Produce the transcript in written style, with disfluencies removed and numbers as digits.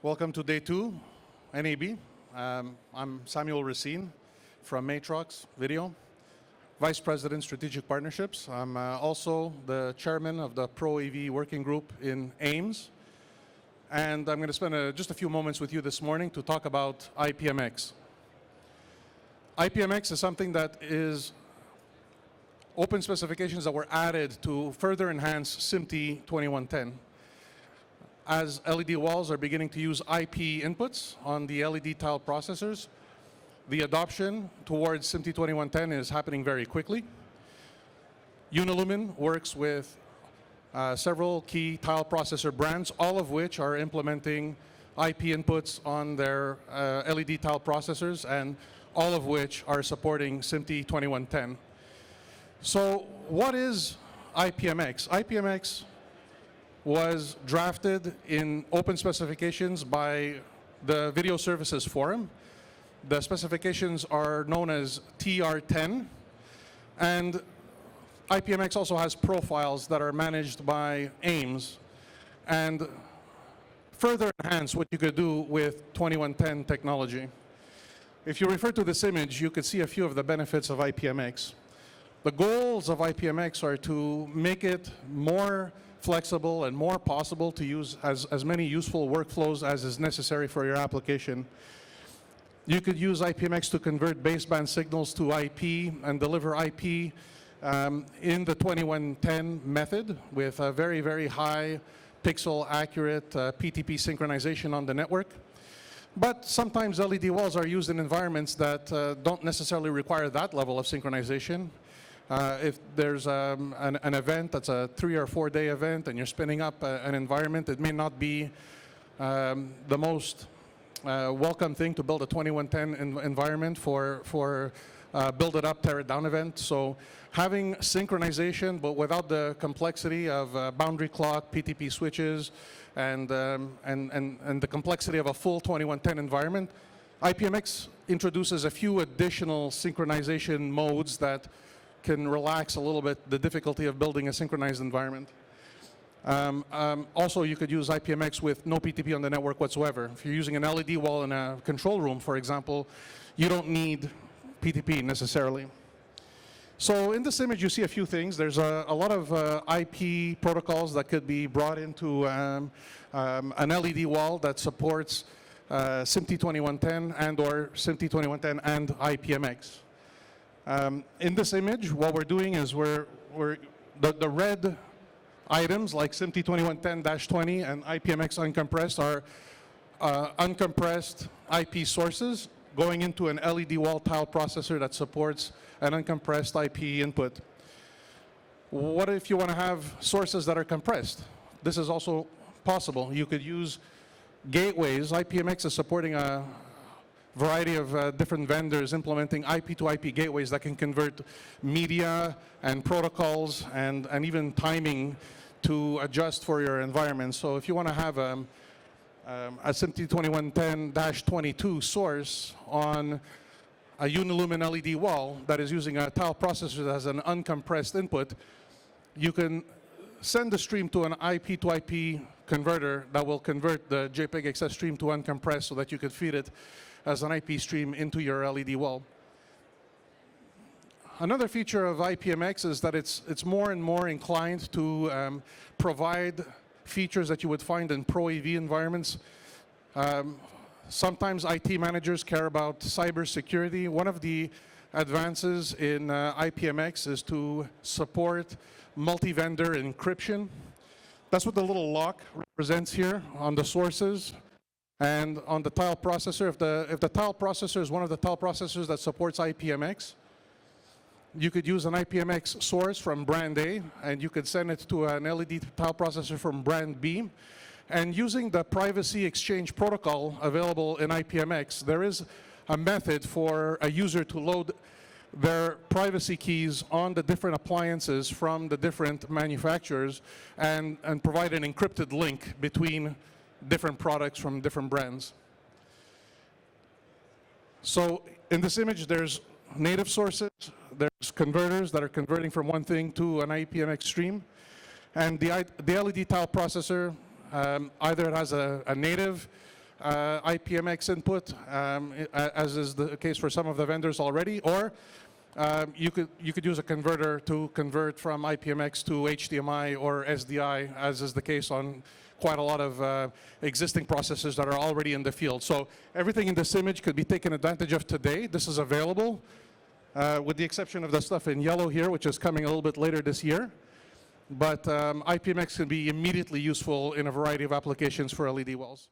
Welcome to day 2, NAB. I'm Samuel Racine from Matrox Video, Vice President Strategic Partnerships. I'm also the chairman of the Pro AV Working Group in AIMS. And I'm going to spend just a few moments with you this morning to talk about IPMX. IPMX is something that is open specifications that were added to further enhance SMPTE 2110. As LED walls are beginning to use IP inputs on the LED tile processors, the adoption towards SMPTE 2110 is happening very quickly. Unilumin works with several key tile processor brands, all of which are implementing IP inputs on their LED tile processors, and all of which are supporting SMPTE 2110. So what is IPMX? IPMX was drafted in open specifications by the Video Services Forum. The specifications are known as TR10, and IPMX also has profiles that are managed by AIMS and further enhance what you could do with 2110 technology. If you refer to this image, you could see a few of the benefits of IPMX. The goals of IPMX are to make it more flexible and more possible to use as many useful workflows as is necessary for your application. You could use IPMX to convert baseband signals to IP and deliver IP in the 2110 method with a very, very high pixel accurate PTP synchronization on the network. But sometimes LED walls are used in environments that don't necessarily require that level of synchronization. If there's an event that's a 3 or 4 day event and you're spinning up an environment, it may not be the most welcome thing to build a 2110 environment for build it up, tear it down event. So having synchronization but without the complexity of boundary clock, PTP switches, and the complexity of a full 2110 environment, IPMX introduces a few additional synchronization modes that can relax a little bit the difficulty of building a synchronized environment. Also, you could use IPMX with no PTP on the network whatsoever. If you're using an LED wall in a control room, for example, you don't need PTP necessarily. So in this image, you see a few things. There's a lot of IP protocols that could be brought into an LED wall that supports SMPTE 2110 and or SMPTE 2110 and IPMX. In this image, what we're doing is the red items like SMPTE 2110-20 and IPMX uncompressed are uncompressed IP sources going into an LED wall tile processor that supports an uncompressed IP input. What if you want to have sources that are compressed? This is also possible. You could use gateways. IPMX is supporting a variety of different vendors implementing IP to IP gateways that can convert media and protocols and even timing to adjust for your environment. So if you want to have a SMPTE 2110-22 source on a Unilumin LED wall that is using a tile processor that has an uncompressed input, you can send the stream to an IP to IP converter that will convert the JPEG XS stream to uncompressed so that you could feed it as an IP stream into your LED wall. Another feature of IPMX is that it's more and more inclined to provide features that you would find in Pro AV environments. Sometimes IT managers care about cybersecurity. One of the advances in IPMX is to support multi-vendor encryption. That's what the little lock represents here on the sources. And on the tile processor, if the tile processor is one of the tile processors that supports IPMX, you could use an IPMX source from brand A, and you could send it to an LED tile processor from brand B. And using the privacy exchange protocol available in IPMX, there is a method for a user to load their privacy keys on the different appliances from the different manufacturers and provide an encrypted link between different products from different brands. So in this image, there's native sources, there's converters that are converting from one thing to an IPMX stream, and the LED tile processor, either it has a native IPMX input, as is the case for some of the vendors already, or you could use a converter to convert from IPMX to HDMI or SDI, as is the case on quite a lot of existing processors that are already in the field. So everything in this image could be taken advantage of today. This is available, with the exception of the stuff in yellow here, which is coming a little bit later this year. But IPMX can be immediately useful in a variety of applications for LED walls.